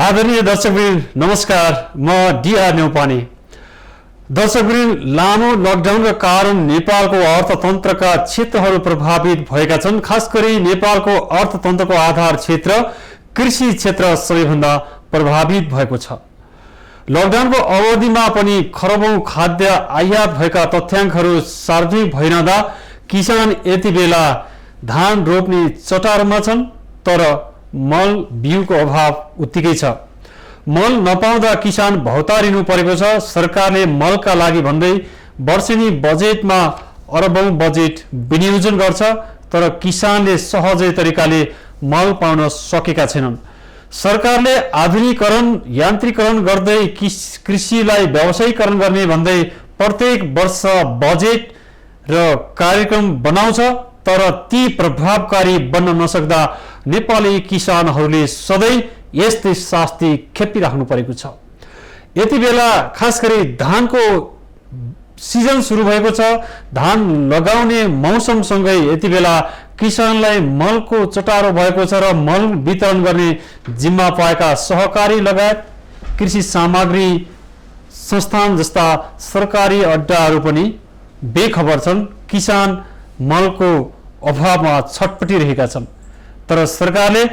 आदरणीय दर्शकवृन्द नमस्कार, म डीआर न्यौपाने। दर्शकवृन्द, लामो लकडाउनका कारण नेपालको अर्थतन्त्रका क्षेत्रहरू प्रभावित भएका छन्। खास गरी नेपालको अर्थतन्त्रको आधार क्षेत्र कृषि क्षेत्र सबैभन्दा प्रभावित भएको छ। लकडाउनको अवधिमा पनि खरबौं खाद्य आयात भएका तथ्याङ्कहरू सार्वजनिक भइरहँदा किसान यति बेला धान रोप्ने चटारमा छन्, तर मल बिउको अभाव उत्तिकै छ। मल नपाउँदा किसान भौतारिनु परेको छ। सरकारले मलका लागि भन्दै वर्षेनी बजेटमा अरबौं बजेट विनियोजन गर्छ, तर किसानले सहजै तरिकाले मल पाउन सकेका छैनन्। सरकारले आधुनिकीकरण यान्त्रिकरण गर्दै कृषिलाई व्यावसायीकरण गर्ने भन्दै प्रत्येक वर्ष बजेट र कार्यक्रम बनाउँछ, तर ती प्रभावकारी बन्न नसक्दा नेपाली किसानहरूले सधैँ यस्तै शास्ति खेपिराख्नु परेको छ। यति बेला खास गरी धानको सिजन सुरु भएको छ। धान लगाउने मौसमसँगै यति बेला किसानलाई मलको चटारो भएको छ र मल वितरण गर्ने जिम्मा पाएका सहकारी लगायत कृषि सामग्री संस्थान जस्ता सरकारी अड्डाहरू पनि बेखबर छन्। किसान मलको अभावमा छटपटिरहेका छन्, तर सरकारले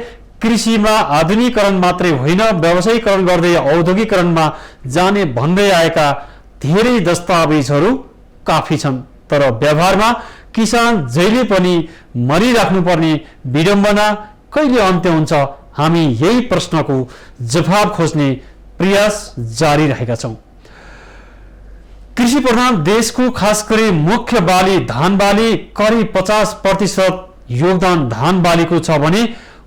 कृषिमा आधुनिकीकरण मात्रै होइन व्यावसायीकरण गर्दै औद्योगिकरणमा जाने भन्दै आएका धेरै दस्तावेजहरू काफी छन्। तर व्यवहारमा किसान जहिले पनि मरिराख्नुपर्ने विडम्बना कहिले अन्त्य हुन्छ? हामी यही प्रश्नको जवाब खोज्ने प्रयास जारी रहेका छौँ। कृषि प्रधान देशको खास गरी मुख्य बाली धान बाली करिब 50% योगदान धान बालीको छ भने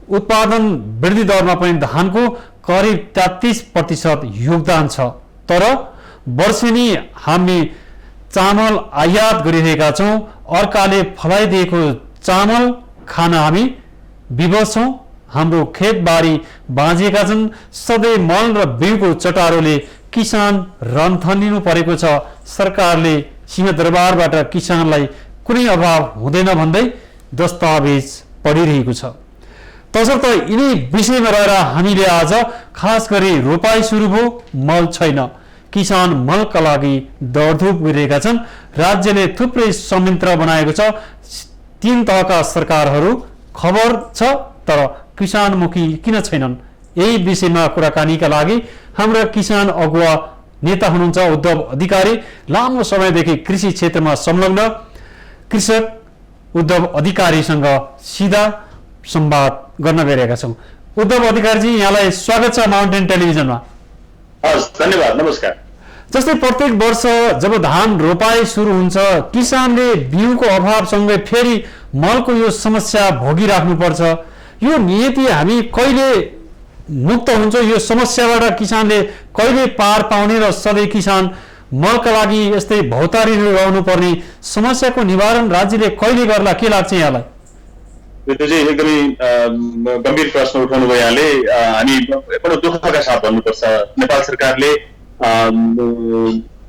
उत्पादन वृद्धि दरमा पनि धानको करिब 33% योगदान छ। तर वर्षेनी हामी चामल आयात गरिरहेका छौँ। अर्काले फलाइदिएको चामल खान हामी विवश छौँ। हाम्रो खेतबारी बाँझेका छन्। सधैँ मल र बिउको चटारोले किसान रन्थनिनु परेको छ। सरकारले सिंहदरबारबाट किसानलाई कुनै अभाव हुँदैन भन्दै दस्तावेज पढिरहेको छ। तसर्थ यिनै विषयमा रहेर हामीले आज खास गरी रोपाई सुरु भयो, मल छैन। किसान मलका लागि दौडधुप गरिरहेका छन्। राज्यले थुप्रै संयन्त्र बनाएको छ। 3 तहका सरकारहरू खबर छ, तर किसानमुखी किन छैनन्? यही विषयमा कुराकानीका लागि हाम्रा किसान अगुवा नेता हुनुहुन्छ उद्धव अधिकारी। लामो समयदेखि कृषि क्षेत्रमा संलग्न कृषक उद्धव अधिकारीसँग सीधा संवाद गर्न गइरहेका छौँ। उद्धव अधिकारीजी, यहाँलाई स्वागत छ माउन्टेन टेलिभिजनमा। धन्यवाद, नमस्कार। जस्तै प्रत्येक वर्ष जब धान रोपाई सुरु हुन्छ, किसानले बिउको अभावसँगै फेरि मलको यो समस्या भोगिराख्नुपर्छ। यो नियति हामी कहिले मुक्त हुन्छ? यो समस्याबाट किसानले कहिले पार पाउने र सधैँ किसान मलका लागि यस्तै भौतारिनु रहनु पर्ने समस्याको निवारण राज्यले कहिले गर्ला? के लाग्छ यहाँलाई? यो चाहिँ एकदमै गम्भीर प्रश्न उठाउनु भयो यहाँले। हामी एउटा दुःखका साथ भन्नुपर्छ, नेपाल सरकारले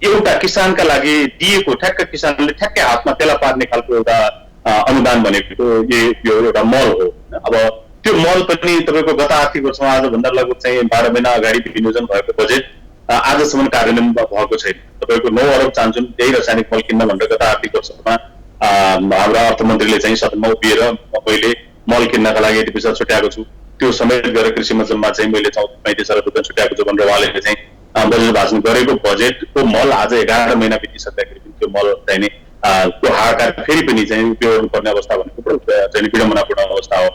एउटा किसानका लागि दिएको ठ्याक्क किसानले ठ्याक्कै हातमा तेला पार्ने खालको एउटा अनुदान भनेको यो एउटा मल हो। अब त्यो मल पनि तपाईँको गत आर्थिक वर्षमा आजभन्दा लगभग चाहिँ 12 महिना अगाडि विनियोजन भएको बजेट आजसम्म कार्यान्वयन भएको छैन। तपाईँको 9 अरब चाहन्छन् त्यही रासायनिक मल किन्न भनेर गत आर्थिक वर्षमा हाम्रा अर्थमन्त्रीले चाहिँ सदनमा उभिएर मैले मल किन्नका लागि यति पैसा छुट्याएको छु, त्यो समेत गरेर कृषि मन्त्रीमा चाहिँ मैले 34 अरब रुपियाँ छुट्याएको छु भनेर उहाँले चाहिँ बजेट भाषण गरेको बजेटको मल आज 11 महिना बितिसक्दाखेरि पनि त्यो मल चाहिने त्यो हाहाकार फेरि पनि चाहिँ उपयोग गर्नुपर्ने अवस्था भनेको चाहिँ विडम्बनापूर्ण अवस्था हो।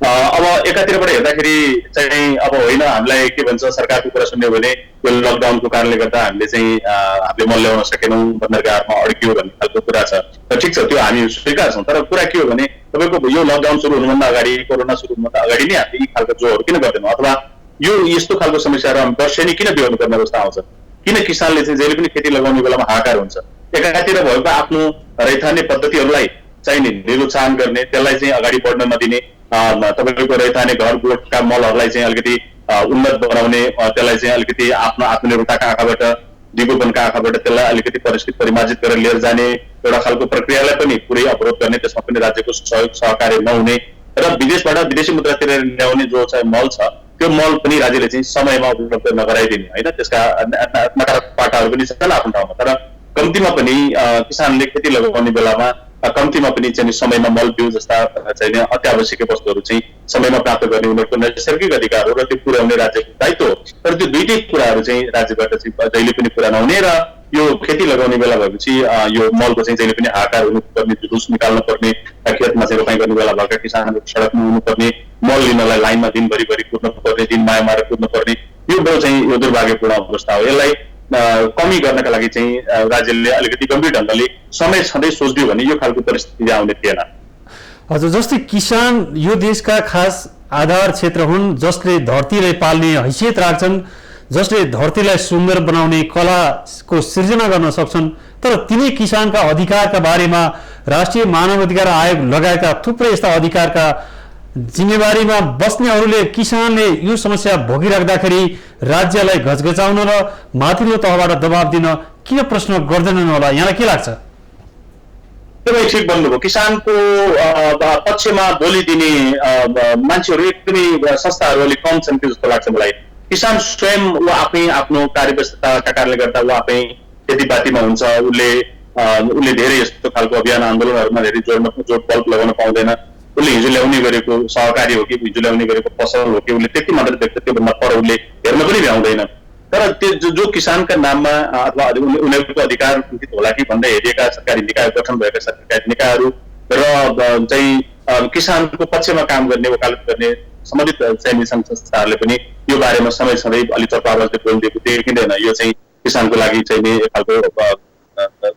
अब एकातिरबाट हेर्दाखेरि चाहिँ अब होइन, हामीलाई के भन्छ सरकारको कुरा सुन्यो भने यो लकडाउनको कारणले गर्दा हामीले चाहिँ हामीले मल ल्याउन सकेनौँ, बन्दरगाहमा अड्कियो भन्ने खालको कुरा छ। र ठिक छ, त्यो हामी स्वीकार छौँ। तर कुरा के हो भने तपाईँको यो लकडाउन सुरु हुनुभन्दा अगाडि, कोरोना सुरु हुनुभन्दा अगाडि नै हामीले यी खालको जोहरू किन गर्दैनौँ? अथवा यो यस्तो खालको समस्याहरू हामी वर्षेनी किन बिहोर्नु पर्ने अवस्था आउँछ? किन किसानले चाहिँ जहिले पनि खेती लगाउने बेलामा हाहाकार हुन्छ? एकातिर भएको आफ्नो रैथाने पद्धतिहरूलाई चाहिने निरुत्साहन गर्ने, त्यसलाई चाहिँ अगाडि बढ्न नदिने, तपाईँको रैथाने घर गोठका मलहरूलाई चाहिँ अलिकति उन्नत बनाउने, त्यसलाई चाहिँ अलिकति आफ्नो आत्मनिर्भरताका आँखाबाट, दिगोपनका आँखाबाट त्यसलाई अलिकति परिमार्जित गरेर लिएर जाने एउटा खालको प्रक्रियालाई पनि पुरै अवरोध गर्ने, त्यसमा पनि राज्यको सहयोग सहकार्य नहुने र विदेशबाट विदेशी मुद्रातिर ल्याउने जो चाहिँ मल छ त्यो मल पनि राज्यले चाहिँ समयमा उपलब्ध नगराइदिने होइन, त्यसका नकारात्मक पाटाहरू पनि छन् आफ्नो ठाउँमा। तर कम्तीमा पनि किसानले खेती लगाउने बेलामा कम्तीमा पनि चाहिँ समयमा मल बिउ जस्ता चाहिँ अत्यावश्यक वस्तुहरू चाहिँ समयमा प्राप्त गर्ने उनीहरूको नैसर्गिक अधिकार हो र त्यो पुर्याउने राज्यको दायित्व हो। तर त्यो दुईटै कुराहरू चाहिँ राज्यबाट चाहिँ जहिले पनि पुरा नहुने र यो खेती लगाउने बेला भएपछि यो मलको चाहिँ जहिले पनि हाहाकार हुनुपर्ने, जुलुस निकाल्नु पर्ने, खेतमा चाहिँ रोपाइँ गर्ने बेला भएका किसानहरू सडकमा हुनुपर्ने, मल लिनलाई लाइनमा दिनभरिभरि कुद्नु पर्ने, दिन माया मारेर कुद्नु पर्ने, यो चाहिँ यो दुर्भाग्यपूर्ण अवस्था हो। यसलाई कमी गर्नका लागि चाहिँ राज्यले अलिकति गम्भीर ढङ्गले समय छँदै सोच्दियो भने यो खालको परिस्थिति आउने थिएन। हजुर, जस्तै किसान यो देशका खास आधार क्षेत्र हुन्, जसले धरतीलाई पाल्ने हैसियत राख्छन्, जसले धरतीलाई सुन्दर बनाउने कलाको सिर्जना गर्न सक्छन्। तर तिनै किसानका अधिकारका बारेमा राष्ट्रिय मानव अधिकार आयोग लगायतका थुप्रै यस्ता अधिकारका जिम्मेवारीमा बस्नेहरूले किसानले यो समस्या भोगिराख्दाखेरि राज्यलाई घचघचाउन र माथिल्लो तहबाट दबाब दिन किन प्रश्न गर्दैनन् होला, यहाँलाई के लाग्छ? एकदमै ठिक भन्नुभयो। किसानको पक्षमा बोलिदिने मान्छेहरू एकदमै संस्थाहरू अलिक कम छन् कि जस्तो लाग्छ मलाई। किसान स्वयं ऊ आफै आफ्नो कार्यव्यस्तताका कारणले गर्दा ऊ आफै खेतीपातीमा हुन्छ, उसले धेरै यस्तो खालको अभियान आन्दोलनहरूमा धेरै जोड लगाउन पाउँदैन। उसले हिजो ल्याउने गरेको सहकारी हो कि हिजो ल्याउने गरेको पसल हो कि उसले त्यति मात्र देख्छ, त्योभन्दा पर उसले हेर्न पनि भ्याउँदैन। तर त्यो जो किसानका नाममा अथवा उनीहरूको अधिकार कुण्ठित होला कि भन्दै हेरिएका सरकारी निकाय गठन भएका सरकारी निकायहरू र चाहिँ किसानको पक्षमा काम गर्ने, वकालत गर्ने सम्बन्धित चाहिँ सङ्घ संस्थाहरूले पनि यो बारेमा समय सधैँ अलिक चर्को आवाजले बोलिदिएको देखिँदैन। यो चाहिँ किसानको लागि चाहिँ एक खालको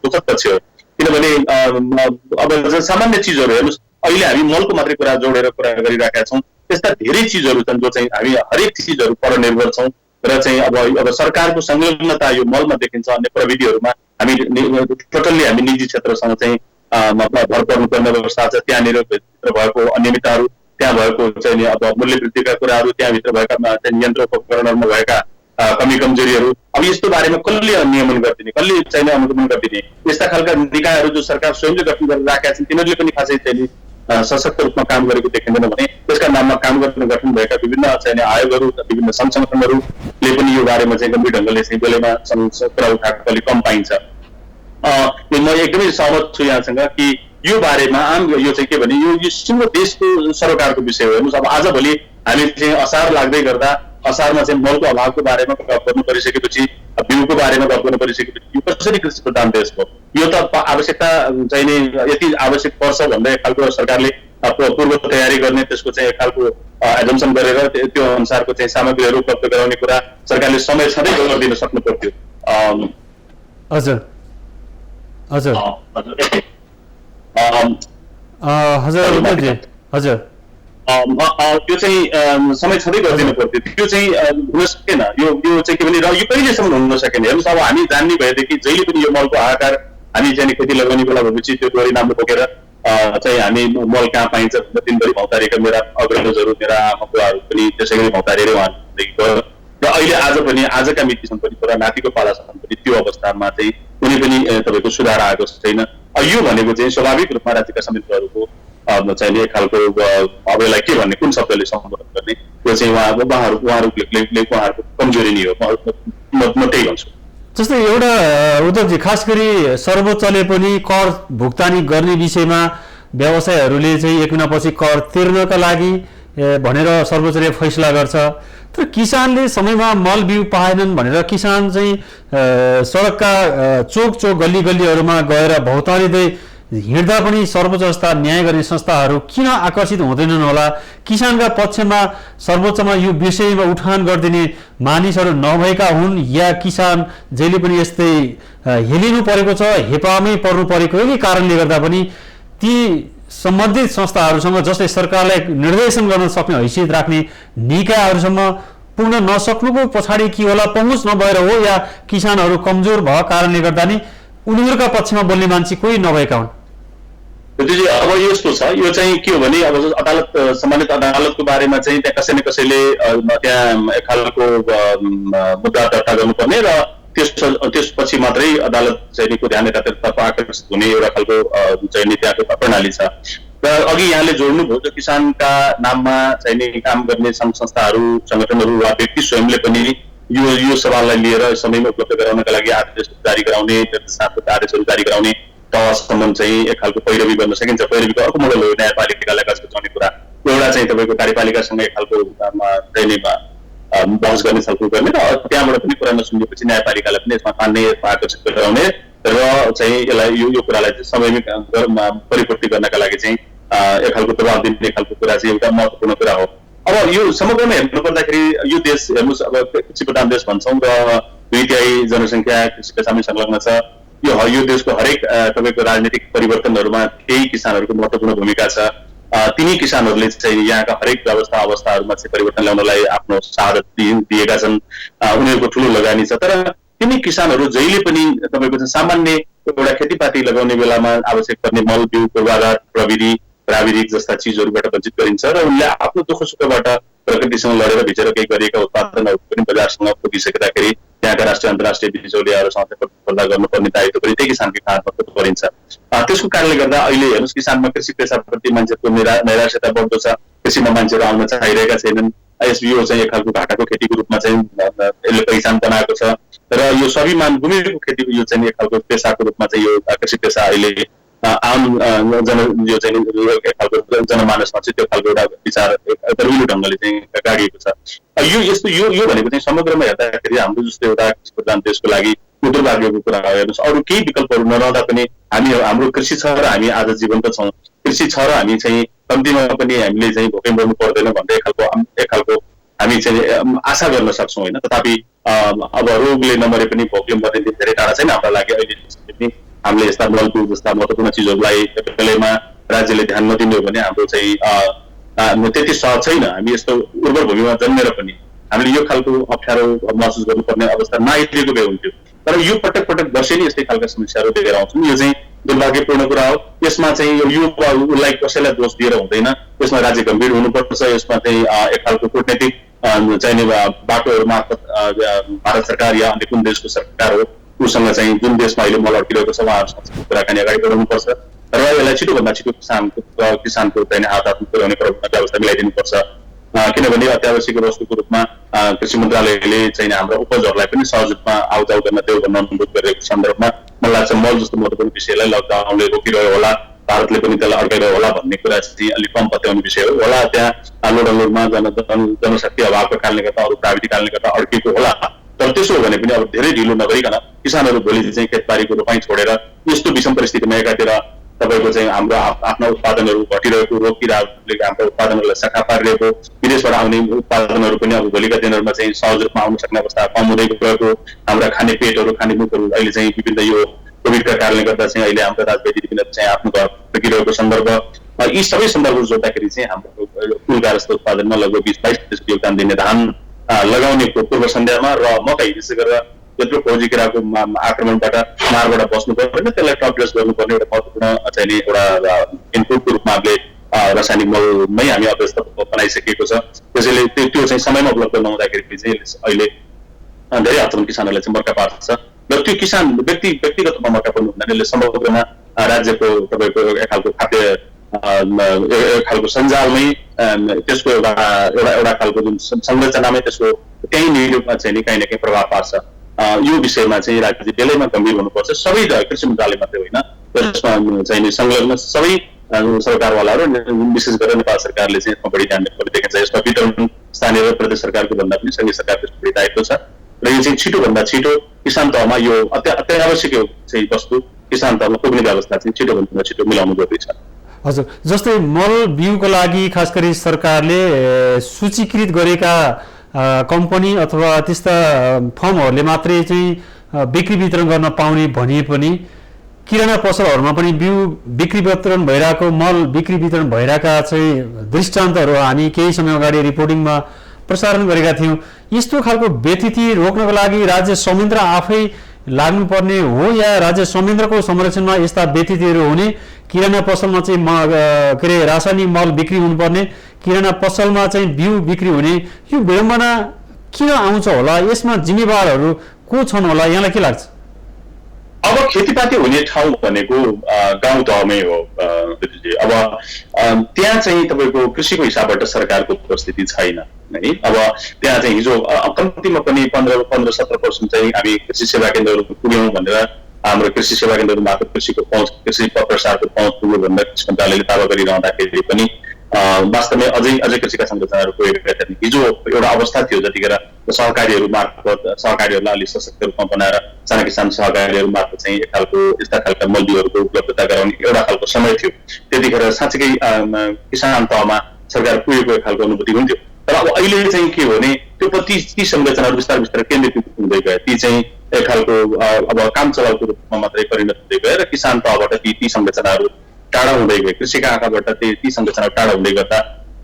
दुःखद पक्ष हो। किनभने अब सामान्य चिजहरू हेर्नुहोस्, अहिले हामी मलको मात्रै कुरा जोडेर कुरा गरिरहेका छौँ, त्यस्ता धेरै चिजहरू छन् जो चाहिँ हामी हरेक चिजहरू पर निर्भर छौँ र चाहिँ अब सरकारको संलग्नता यो मलमा देखिन्छ। अन्य प्रविधिहरूमा हामी टोटल्ली हामी निजी क्षेत्रसँग चाहिँ भर पर्नुपर्ने अवस्था छ। त्यहाँनिर भित्र भएको अनियमितताहरू, त्यहाँ भएको चाहिँ अब मूल्य वृद्धिका कुराहरू, त्यहाँभित्र भएका यन्त्र उपकरणहरूमा भएका कमी कमजोरीहरू, अब यस्तो बारेमा कसले नियमन गरिदिने, कसले चाहिँ अनुगमन गरिदिने? यस्ता खालका निकायहरू जो सरकार स्वयंले गठन गरेर राखेका छन् तिनीहरूले पनि खासै चाहिँ सशक्त रूपमा काम गरेको देखिँदैन भने त्यसका नाममा काम गर्ने गठन भएका विभिन्न चाहिँ आयोगहरू, विभिन्न सङ्घ संगठनहरूले पनि यो बारेमा चाहिँ गम्भीर ढङ्गले चाहिँ बेलैमा कुरा उठाएको अलिक कम पाइन्छ। म एकदमै सहमत छु यहाँसँग कि यो बारेमा यो चाहिँ के भने यो सिङ्गो देशको सरकारको विषय हो। हेर्नुहोस्, अब आजभोलि हामी चाहिँ असार लाग्दै गर्दा असारमा चाहिँ मलको अभावको बारेमा गफ गर्नु परिसकेपछि, बिउको बारेमा गफ गर्नु परिसकेपछि यो कसरी कृषि प्रधान देश हो? यो त आवश्यकता चाहिँ नि यति आवश्यक पर्छ भन्दै एक खालको सरकारले पूर्व तयारी गर्ने, त्यसको चाहिँ एक खालको एजम्सन गरेर त्यो अनुसारको चाहिँ सामग्रीहरू उपलब्ध गराउने कुरा सरकारले समय छँदै गरिदिन सक्नु पर्थ्यो। हजुर हजुर हजुर हजुर त्यो चाहिँ समय छँदै गरिदिनु पर्थ्यो, त्यो चाहिँ हुन सकेन। यो चाहिँ के भने र यो कहिलेसम्म हुन सकेन? हेर्नुहोस्, अब हामी जान्ने भएदेखि जहिले पनि यो मलको हाहाकार हामी चाहिँ खेती लगाउने बेला भएपछि त्यो डोरी नामले बोकेर चाहिँ हामी मल कहाँ पाइन्छ दिनभरि भौतारिएका मेरा अग्रजहरू, मेरा आमा बुवाहरू पनि त्यसै गरी भौतारिएर उहाँदेखि गयो र अहिले आज पनि आजका मितिसम्म पनि पुरा नातिको पालासम्म पनि त्यो अवस्थामा चाहिँ कुनै पनि तपाईँको सुधार आएको छैन। यो भनेको चाहिँ स्वाभाविक रूपमा राज्यका समितिहरूको चाहिँ एक खालको अब यसलाई के भन्ने, कुन शब्दले सम्बोधन गर्ने, त्यो चाहिँ उहाँहरूको कमजोरी नै हो। म त्यही भन्छु। जस्तै एउटा उद्धवजी, खास गरी सर्वोच्चले पनि कर भुक्तानी गर्ने विषयमा व्यवसायहरूले चाहिँ एक महिनापछि कर तिर्नका लागि भनेर सर्वोच्चले फैसला गर्छ। तर किसानले समयमा मल बिउ पाएनन् भनेर किसान चाहिँ सडकका चोक गल्ली गल्लीहरूमा गएर भौतारिँदै हिँड्दा पनि सर्वोच्च जस्ता न्याय गर्ने संस्थाहरू किन आकर्षित हुँदैनन् होला? किसानका पक्षमा सर्वोच्चमा यो विषयमा उठान गरिदिने मानिसहरू नभएका हुन् या किसान जहिले पनि यस्तै हेलिनु परेको छ, हेपामै पर्नु परेको यही कारणले गर्दा पनि ती सम्बन्धित संस्थाहरूसँग जसले सरकारलाई निर्देशन गर्न सक्ने हैसियत राख्ने निकायहरूसम्म पुग्न नसक्नुको पछाडि के होला? पहुँच नभएर हो या किसानहरू कमजोर भएको कारणले गर्दा नि उनीहरूका पक्षमा बोल्ने मान्छे कोही नभएका हुन्? अब यस्तो छ, यो चाहिँ के हो भने अब अदालत, सम्बन्धित अदालतको बारेमा चाहिँ त्यहाँ कसै न कसैले त्यहाँ एक खालको मुद्दा दर्ता गर्नुपर्ने र त्यसपछि मात्रै अदालत चाहिँ ध्यान एकातर्फ आकर्षित हुने एउटा खालको चाहिँ त्यहाँको प्रणाली छ। र अघि यहाँले जोड्नुभयो जो किसानका नाममा चाहिने काम गर्ने सङ्घ संस्थाहरू सङ्गठनहरू वा व्यक्ति स्वयंले पनि यो सवाललाई लिएर समयमा उपलब्ध गराउनका लागि आदेश जारी गराउने निर्देशनात्मक आदेशहरू जारी गराउने तहसम्म चाहिँ एक खालको पैरवी गर्न सकिन्छ। पैरवीको अर्को मोडल हो न्यायपालिकालाई काज बचाउने कुरा। एउटा चाहिँ तपाईँको कार्यपालिकासँग एक खालको बहस गर्ने छलफल गर्ने र त्यहाँबाट पनि कुरा नसुनिएपछि न्यायपालिकालाई पनि यसमा तान्ने आकर्षित गराउने र चाहिँ यसलाई यो कुरालाई समयमै परिपूर्ति गर्नका लागि चाहिँ एक खालको दबाब दिने खालको कुरा चाहिँ एउटा महत्त्वपूर्ण कुरा हो। अब यो समग्रमा हेर्नु पर्दाखेरि यो देश हेर्नुहोस् अब कृषि प्रधान देश भन्छौँ र 2/3 जनसङ्ख्या कृषि पेसामै संलग्न छ। यो देशको हरेक तपाईँको राजनीतिक परिवर्तनहरूमा केही किसानहरूको महत्त्वपूर्ण भूमिका छ। तिनी किसानहरूले चाहिँ यहाँका हरेक व्यवस्था अवस्थाहरूमा चाहिँ परिवर्तन ल्याउनलाई आफ्नो साहस दिएका छन्। उनीहरूको ठुलो लगानी छ। तर तिनी किसानहरू जहिले पनि तपाईँको चाहिँ सामान्य एउटा खेतीपाती लगाउने बेलामा आवश्यक पर्ने मल बिउ पूर्वाधार प्रविधि प्राविधिक जस्ता चिजहरूबाट वञ्चित गरिन्छ र उनले आफ्नो दुःख सुखबाट प्रकृतिसँग लडेर भिजेर केही गरिएका उत्पादनहरू पनि बजारसँग पुगिसक्दाखेरि त्यहाँका राष्ट्रिय अन्तर्राष्ट्रिय बिचौलियाहरूसँग प्रतिस्पर्धा गर्नुपर्ने दायित्व पनि त्यही किसानकै काँधमा परिन्छ। त्यसको कारणले गर्दा अहिले हेर्नुहोस् किसानमा कृषि पेसाप्रति मान्छेको नैराश्यता बढ्दो छ। कृषिमा मान्छेहरू आउन चाहिरहेका छैनन्। यो चाहिँ एक खालको घाटाको खेतीको रूपमा चाहिँ यसले पहिचान बनाएको छ र यो स्वाभिमान गुमेको खेती यो चाहिँ एक खालको पेसाको रूपमा चाहिँ यो कृषि पेसा अहिले आम यो चाहिँ एक खालको जनमानसमा चाहिँ त्यो खालको एउटा विचार दर्विलो ढङ्गले चाहिँ गाडिएको छ। यो भनेको चाहिँ समग्रमा हेर्दाखेरि हाम्रो जस्तो एउटा कृषि प्रधान देशको लागि दुर्भाग्यको कुरा हो। हेर्नुहोस् अरू केही विकल्पहरू नरहँदा पनि हाम्रो कृषि छ र हामी आज जीवन्त छौँ। कृषि छ र हामी चाहिँ कम्तीमा पनि हामीले चाहिँ भोकै मर्नु पर्दैन भन्ने एक खालको हामी चाहिँ आशा गर्न सक्छौँ होइन। तथापि अब रोगले नमरे पनि भोकले मर्ने दिन धेरै टाढा छैन हाम्रो लागि। अहिले हामीले यस्ता मलबिउ जस्ता महत्त्वपूर्ण चिजहरूलाई बेलैमा राज्यले ध्यान नदिने हो भने हाम्रो चाहिँ त्यति सहज छैन। हामी यस्तो उर्वर भूमिमा जन्मेर पनि हामीले यो खालको अप्ठ्यारो महसुस गर्नुपर्ने अवस्था नआइदिएको भए हुन्थ्यो। तर यो पटक पटक वर्षेनी यस्तै खालका समस्याहरू लिएर आउँछन्। यो चाहिँ दुर्भाग्यपूर्ण कुरा हो। यसमा चाहिँ यो उसलाई कसैलाई दोष दिएर हुँदैन। यसमा राज्य गम्भीर हुनुपर्छ। यसमा चाहिँ एक खालको कूटनीतिक चाहिने बाटोहरू मार्फत भारत सरकार या अन्य कुन देशको सरकार हो उसँग चाहिँ जुन देशमा अहिले मल अड्किरहेको छ उहाँहरूसँग कुराकानी अगाडि बढाउनुपर्छ र यसलाई छिटोभन्दा छिटो किसानको चाहिँ हात पुर्याउने व्यवस्था मिलाइदिनुपर्छ। किनभने अत्यावश्यक वस्तुको रूपमा कृषि मन्त्रालयले चाहिँ हाम्रो उपजहरूलाई पनि सहज रूपमा आउजाउ गर्न देऊ भन्न अनुरोध गरिरहेको सन्दर्भमा मलाई लाग्छ मल जस्तो महत्त्वपूर्ण विषयलाई लकडाउनले रोकिरह्यो होला, भारतले पनि त्यसलाई अड्काइरह्यो होला भन्ने कुरा चाहिँ अलिक कम पत्याउने विषय हो होला। त्यहाँ लोडलोडमा जनशक्ति अभावको कारणले गर्दा अरू प्राविधिक कारणले गर्दा अड्किएको होला। तर त्यसो हो भने पनि अब धेरै ढिलो नगरिकन किसानहरू भोलि चाहिँ खेतबारीको रोपाइँ छोडेर यस्तो विषम परिस्थितिमा एकातिर तपाईँको चाहिँ हाम्रो आफ्ना उत्पादनहरू घटिरहेको रोग किराहरूले हाम्रो उत्पादनहरूलाई शाखा पारिरहेको विदेशबाट आउने उत्पादनहरू पनि अब भोलिका दिनहरूमा चाहिँ सहज रूपमा आउन सक्ने अवस्था कम हुँदै गएको, हाम्रा खाने पेटहरू खाने मुखहरू अहिले चाहिँ विभिन्न यो कोभिडका कारणले गर्दा चाहिँ अहिले हाम्रो राजनीति विभिन्न चाहिँ आफ्नो घर फर्किरहेको सन्दर्भ, यी सबै सन्दर्भहरू जोड्दाखेरि चाहिँ हाम्रो कुल गारस्थ उत्पादनमा लगभग 20-22% योगदान दिने धान लगाउनेको पूर्व सन्ध्यामा र मकै विशेष गरेर यत्रो फौजी किराको आक्रमणबाट मारबाट बस्नु पर्ने त्यसलाई टपलेस गर्नुपर्ने एउटा महत्त्वपूर्ण चाहिँ एउटा इनपुटको रूपमा हामीले रासायनिक मलमै हामी अभ्यस्त बनाइसकेको छ। त्यसैले त्यो चाहिँ समयमा उपलब्ध नहुँदाखेरि चाहिँ अहिले धेरै हदसम्म किसानहरूलाई चाहिँ मर्का पार्छ र त्यो किसान व्यक्तिगत मर्का पर्नु हुँदैन। यसले समग्रमा राज्यको तपाईँको एक खालको खाद्य एक खालको सञ्जालमै त्यसको एउटा खालको जुन संरचनामै त्यसको त्यहीँनिर चाहिँ कहीँ न कहीँ प्रभाव पार्छ। यो विषयमा चाहिँ राज्य बेलैमा गम्भीर हुनुपर्छ। सबै कृषि मन्त्रालय मात्रै होइन, त्यसमा चाहिँ संलग्न सबै सरकारवालाहरू विशेष गरेर नेपाल सरकारले चाहिँ यसमा बढी ध्यान दिनुपर्ने देखिन्छ। यसमा वितरण स्थानीय र प्रदेश सरकारको भन्दा पनि सङ्घीय सरकारको बढी दायित्व छ र यो चाहिँ छिटोभन्दा छिटो किसान तहमा यो अत्यावश्यक चाहिँ वस्तु किसान तहमा पुग्ने व्यवस्था चाहिँ छिटोभन्दा छिटो मिलाउनु जरुरी छ। हजुर, जस्तै मल बिउको लागि खास गरी सरकारले सूचीकृत गरेका कम्पनी अथवा त्यस्ता फर्महरूले मात्रै चाहिँ बिक्री वितरण गर्न पाउने भनिए पनि किराना पसलहरूमा पनि बिउ बिक्री वितरण भइरहेको मल बिक्री वितरण भइरहेका चाहिँ दृष्टान्तहरू हामी केही समय अगाडि रिपोर्टिङमा प्रसारण गरेका थियौँ। यस्तो खालको व्यतिथि रोक्नको लागि राज्य संयन्त्र आफै लाग्नुपर्ने हो या राज्य संयन्त्रको संरक्षणमा यस्ता व्यतिथिहरू हुने, किराना पसलमा चाहिँ के अरे रासायनिक मल बिक्री हुनुपर्ने, किराना पसलमा चाहिँ बिउ बिक्री हुने, यो विडम्बना किन आउँछ होला? यसमा जिम्मेवारहरू को छन् होला, यहाँलाई के लाग्छ? अब खेतीपाती हुने ठाउँ भनेको गाउँ तहमै हो दिदीजी। अब त्यहाँ चाहिँ तपाईँको कृषिको हिसाबबाट सरकारको उपस्थिति छैन है। अब त्यहाँ चाहिँ हिजो कम्तीमा पनि 15-17% चाहिँ हामी कृषि सेवा केन्द्रहरू पुग्यौँ भनेर हाम्रो कृषि सेवा केन्द्रहरू मार्फत कृषिको पहुँच, कृषि प्रसारको पहुँच पुग्यो भनेर कृषि मन्त्रालयले दावा गरिरहँदाखेरि पनि वास्तवमै अझै कृषिका संरचनाहरू पुगेका थिएन। हिजो एउटा अवस्था थियो जतिखेर सहकारीहरू मार्फत सहकारीहरूलाई अलिक सशक्त रूपमा बनाएर साना किसान सहकारीहरू मार्फत चाहिँ एक खालको यस्ता खालका मल्लीहरूको उपलब्धता गराउने एउटा खालको समय थियो। त्यतिखेर साँच्चै किसान तहमा सरकार पुगेको एक खालको अनुभूति हुन्थ्यो। तर अब अहिले चाहिँ के हो भने त्यो ती संरचनाहरू बिस्तारै बिस्तारै केन्द्रीकृत हुँदै गए। ती चाहिँ एक खालको अब काम चलाउको रूपमा मात्रै परिणत हुँदै गए र किसान तहबाट ती संरचनाहरू टाढा हुँदै गए। कृषिका आँखाबाट ती संरचनाहरू टाढा हुँदै गर्दा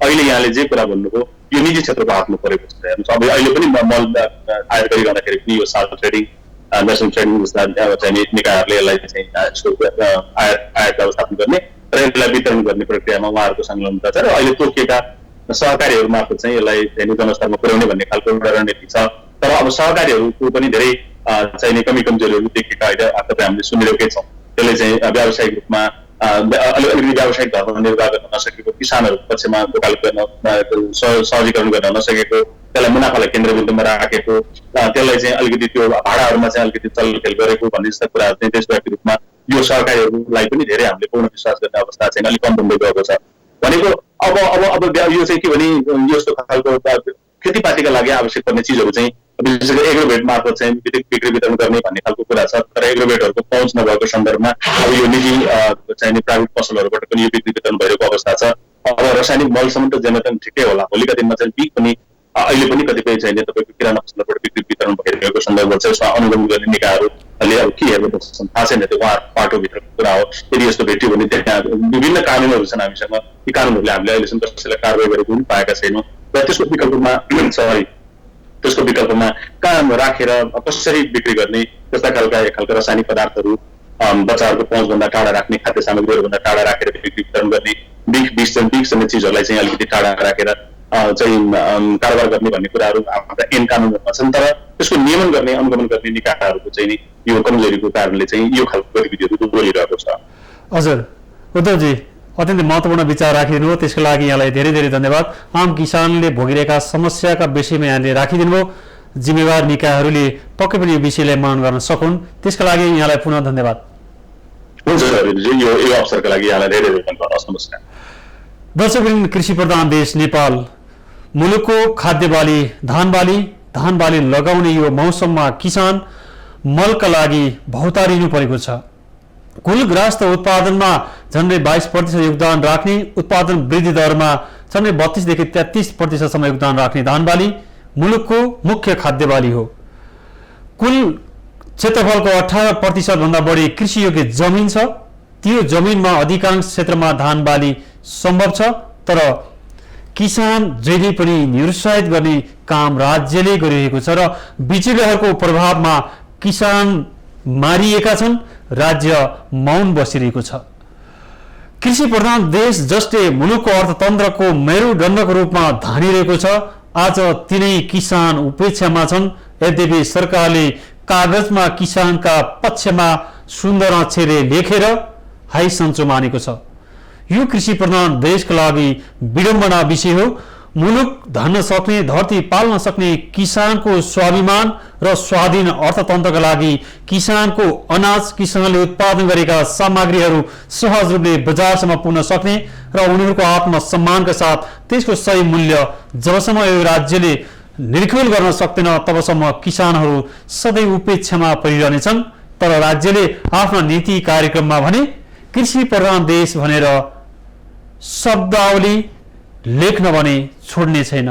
अहिले यहाँले जे कुरा भन्नुभयो यो निजी क्षेत्रको हातमा परेको छ। हेर्नुहोस् अब अहिले पनि मल आयात गरिरहँदाखेरि पनि यो साल ट्रेडिङ नेसनल ट्रेडिङ जस्ता चाहिँ निकायहरूले यसलाई चाहिँ आयात व्यवस्थापन गर्ने र यसलाई वितरण गर्ने प्रक्रियामा उहाँहरूको संलग्नता छ र अहिले तोकिएका सहकारीहरू मार्फत चाहिँ यसलाई जनस्तरमा पुर्याउने भन्ने खालको एउटा रणनीति छ। तर अब सहकारीहरूको पनि धेरै चाहिने कमी कमजोरीहरू देखेका अहिले हामीले सुनिरहेकै छौँ। त्यसले चाहिँ व्यावसायिक रूपमा अलिकति व्यावसायिक धर्म निर्वाह गर्न नसकेको, किसानहरूको पक्षमा वकालत गर्न सहजीकरण गर्न नसकेको, त्यसलाई मुनाफालाई केन्द्रबिन्दुमा राखेको, त्यसलाई चाहिँ अलिकति त्यो भाडाहरूमा चाहिँ अलिकति चलखेल गरेको भन्ने जस्ता कुराहरू चाहिँ देशव्यापी रूपमा यो सहकारीहरूलाई पनि धेरै हामीले पूर्ण विश्वास गर्ने अवस्था चाहिँ अलिक कम हुँदै गएको छ। भनेको अब यो चाहिँ के भने यस्तो खालको खेतीपातीका लागि आवश्यक पर्ने चिजहरू चाहिँ विशेष गरी एग्रोभेट मार्फत चाहिँ बिक्री वितरण गर्ने भन्ने खालको कुरा छ। तर एग्रोभेटहरूको पहुँच नभएको सन्दर्भमा अब यो निजी चाहिने प्राइभेट पसलहरूबाट पनि यो बिक्री वितरण भइरहेको अवस्था छ। अब रासायनिक मलसम्म त जेनतेन ठिकै होला, भोलिका दिनमा चाहिँ बिग पनि अहिले पनि कतिपय चाहिने तपाईँको किराना पसलबाट बिक्री वितरण भइरहेको सन्दर्भमा चाहिँ यसमा अनुगमन गर्ने निकायहरूले अब के हेर्नु सक्छन् थाहा छैन, त्यो उहाँ पाटोभित्रको कुरा हो। यदि यस्तो भेट्यो भने त्यहाँ विभिन्न कानुनहरू छन् हामीसँग, ती कानुनहरूले हामीले अहिलेसम्म कसैलाई कारवाही गरेको पनि पाएका छैनौँ र त्यसको विकल्पमा कहाँ राखेर कसरी बिक्री गर्ने, त्यस्ता खालका एक खालका रासायनिक पदार्थहरू बच्चाहरूको पहुँचभन्दा टाढा राख्ने, खाद्य सामग्रीहरूभन्दा टाढा राखेर बिक्री वितरण गर्ने, बिग समेत चिजहरूलाई चाहिँ अलिकति टाढा राखेर चाहिँ कारोबार गर्ने भन्ने कुराहरू हाम्रा ऐन कानुनहरूमा छन्। तर त्यसको नियमन गर्ने, अनुगमन गर्ने निकायहरूको चाहिँ यो कमजोरीको कारणले चाहिँ यो खालको गतिविधिहरू दोहोरिरहेको छ। हजुर उद्धवजी, अत्यन्तै महत्त्वपूर्ण विचार राखिदिनु हो, त्यसको लागि यहाँलाई धेरै धेरै धन्यवाद। आम किसानले भोगिरहेका समस्याका विषयमा यहाँले राखिदिनु भयो। जिम्मेवार निकायहरूले पक्कै पनि यो विषयलाई मनन गर्न सकुन्, त्यसका लागि यहाँलाई पुनः धन्यवाद। हुन्छ यो अवसरका लागि यहाँलाई धेरै धेरै धन्यवाद। नमस्कार। दर्शकवृन्द, कृषि प्रधान देश नेपाल मुलुकको खाद्य बाली धान बाली लगाउने यो मौसममा किसान मलका लागि भौतारिनु परेको छ। कुल ग्रास्त उत्पादनमा झन्डै 22% योगदान राख्ने, उत्पादन वृद्धि दरमा झन्डै 32 देखि 33% योगदान राख्ने धान बाली मुलुकको मुख्य खाद्य बाली हो। कुल क्षेत्रफलको 18% भन्दा बढी कृषि योग्य जमिन छ। त्यो जमिनमा अधिकांश क्षेत्रमा धान बाली सम्भव छ, तर किसान जहिले पनि निरुत्साहित गर्ने काम राज्यले गरिरहेको छ र बिचुलियाहरूको प्रभावमा किसान मारिएका छन्, राज्य मौन बसिरहेको छ। कृषि प्रधान देश जसले मुलुकको अर्थतन्त्रको मेरुदण्डको रूपमा धानिरहेको छ, आज तिनै किसान उपेक्षामा छन्। यद्यपि सरकारले कागजमा किसानका पक्षमा सुन्दर अक्षरले लेखेर हाई सन्चो मानेको छ। यो कृषि प्रधान देशका लागि विडम्बना विषय हो। मुलुक धान्न सक्ने, धरती पाल्न सक्ने किसानको स्वाभिमान र स्वाधीन अर्थतन्त्रका लागि किसानको अनाज, किसानले उत्पादन गरेका सामग्रीहरू सहज रूपले बजारसम्म पुग्न सक्ने र उनीहरूको आत्मसम्मानका साथ त्यसको सही मूल्य जबसम्म यो राज्यले निर्खोल गर्न सक्दैन तबसम्म किसानहरू सधैँ उपेक्षामा परिरहनेछन्। तर राज्यले आफ्ना नीति कार्यक्रममा भने कृषि प्रधान देश भनेर शब्दावली लेख्न भने छोड्ने छैन।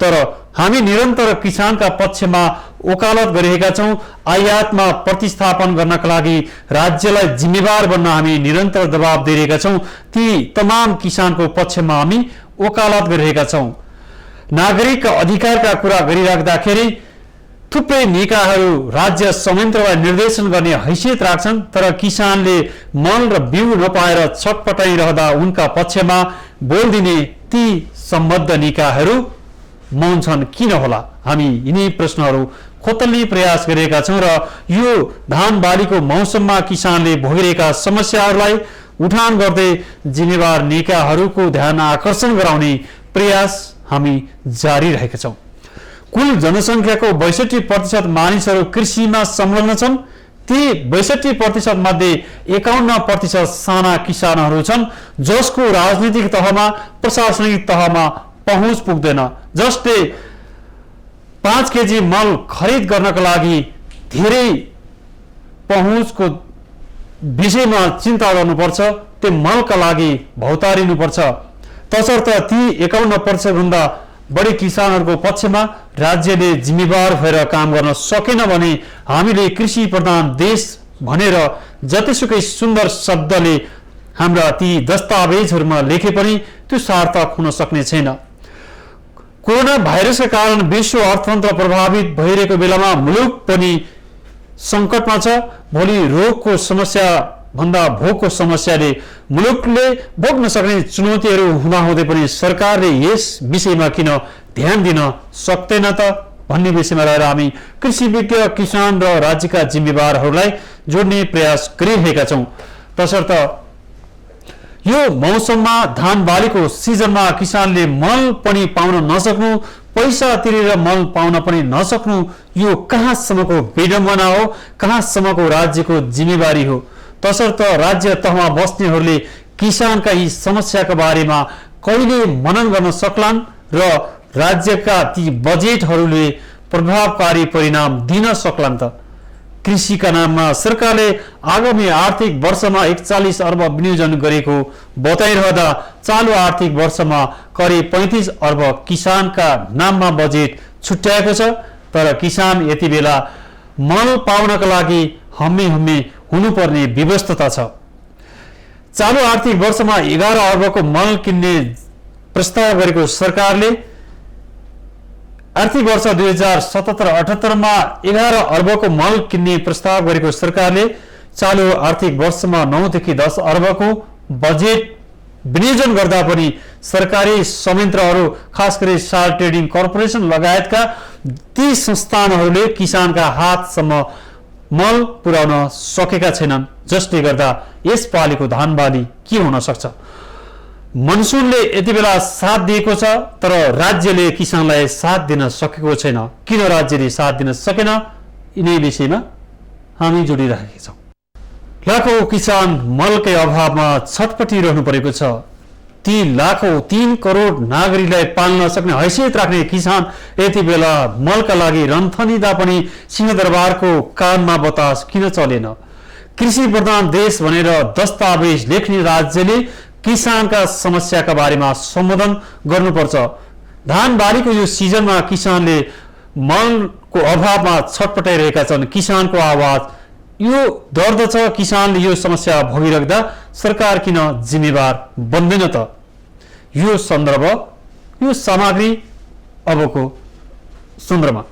तर हामी निरन्तर किसानका पक्षमा वकालत गरिरहेका छौँ। आयातमा प्रतिस्थापन गर्नका लागि राज्यलाई जिम्मेवार बन्न हामी निरन्तर दबाब दिइरहेका छौँ। ती तमाम किसानको पक्षमा हामी वकालत गरिरहेका छौँ। नागरिक अधिकारका कुरा गरिराख्दाखेरि थुप्रै निकायहरू राज्य संयन्त्रलाई निर्देशन गर्ने हैसियत राख्छन्, तर किसानले मल र बिउ नपाएर छटपटाइरहँदा उनका पक्षमा बोल दिने ती सम्बद्ध निकायहरू मौन छन् किन होला? हामी यिनै प्रश्नहरू खोतल्ने प्रयास गरिरहेका छौँ र यो धान बालीको मौसममा किसानले भोगिरहेका समस्याहरूलाई उठान गर्दै जिम्मेवार निकायहरूको ध्यान आकर्षण गराउने प्रयास हामी जारी राखेका छौँ। कुल जनसङ्ख्याको 62% मानिसहरू कृषिमा संलग्न छन्। ती 62% मध्ये 51% साना किसानहरू छन् जसको राजनीतिक तहमा प्रशासनिक तहमा पहुँच पुग्दैन, जसले 5 केजी मल खरिद गर्नका लागि धेरै पहुँचको विषयमा चिन्ता गर्नुपर्छ, त्यो मलका लागि भौतारिनुपर्छ। तसर्थ ती 51% भन्दा बढी किसानहरूको पक्षमा राज्यले जिम्मेवार भएर काम गर्न सकेन भने हामीले कृषि प्रधान देश भनेर जतिसुकै सुन्दर शब्दले हाम्रा ती दस्तावेजहरूमा लेखे पनि त्यो सार्थक हुन सक्ने छैन। कोरोना भाइरसका कारण विश्व अर्थतन्त्र प्रभावित भइरहेको बेलामा मुलुक पनि सङ्कटमा छ। भोलि रोगको समस्या भन्दा भोकको समस्याले मुलुकले भोग्न सक्ने चुनौतीहरू हुँदाहुँदै पनि सरकारले यस विषयमा किन ध्यान दिन सक्दैन त भन्ने विषयमा रहेर हामी कृषिविज्ञ, किसान र राज्यका जिम्मेवारहरूलाई जोड्ने प्रयास गरिरहेका छौँ। तसर्थ यो मौसममा धान बालीको सिजनमा किसानले मल पनि पाउन नसक्नु, पैसा तिरेर मल पाउन पनि नसक्नु, यो कहाँसम्मको विडम्बना हो, कहाँसम्मको राज्यको जिम्मेवारी हो। तसर्थ राज्य तहमा बस्नेहरूले किसानका यी समस्याका बारेमा कहिले मनन गर्न सक्लान् र राज्यका ती बजेटहरूले प्रभावकारी परिणाम दिन सक्लान् त? कृषिका नाममा सरकारले आगामी आर्थिक वर्षमा 41 अर्ब विनियोजन गरेको बताइरहँदा चालु आर्थिक वर्षमा करिब 35 अर्ब किसानका नाममा बजेट छुट्याएको छ। तर किसान यति बेला मल पाउनका लागि हम्मे हुनुपर्ने व्यवस्था छ। चालु आर्थिक वर्षमा 11 अर्बको मल किन्ने प्रस्ताव गरेको सरकारले आर्थिक वर्ष 2077-78 मा 11 अर्बको मल किन्ने प्रस्ताव गरेको सरकारले चालु आर्थिक वर्षमा 9 देखि 10 अर्बको बजेट विनियोजन गर्दा पनि सरकारी संयन्त्रहरू, खास गरी साल ट्रेडिङ कर्पोरेसन लगायतका ती संस्थानहरूले किसानका हातसम्म मल पुर्याउन सकेका छैनन्, जसले गर्दा यसपालिको धान बाली के हुन सक्छ? मनसुनले यति बेला साथ दिएको छ तर राज्यले किसानलाई साथ दिन सकेको छैन। किन राज्यले साथ दिन सकेन, यिनै विषयमा हामी जोडिरहेका छौँ। लाखौं किसान मलकै अभावमा छटपटिरहनु परेको छ। ती लाखौं 3 करोड नागरिकलाई पाल्न सक्ने हैसियत राख्ने किसान यति बेला मलका लागि रन्थनिँदा पनि सिंहदरबारको कानमा बतास किन चलेन? कृषि प्रधान देश भनेर दस्तावेज लेख्ने राज्यले किसानका समस्याका बारेमा सम्बोधन गर्नुपर्छ। धान बालीको यो सिजनमा किसानले मलको अभावमा छटपटाइरहेका छन्। किसानको आवाज यो दर्द छ। किसानले यो समस्या भोगिराख्दा सरकार किन जिम्मेवार बन्दैन त? यो सन्दर्भ, यो सामग्री अबको सन्दर्भमा।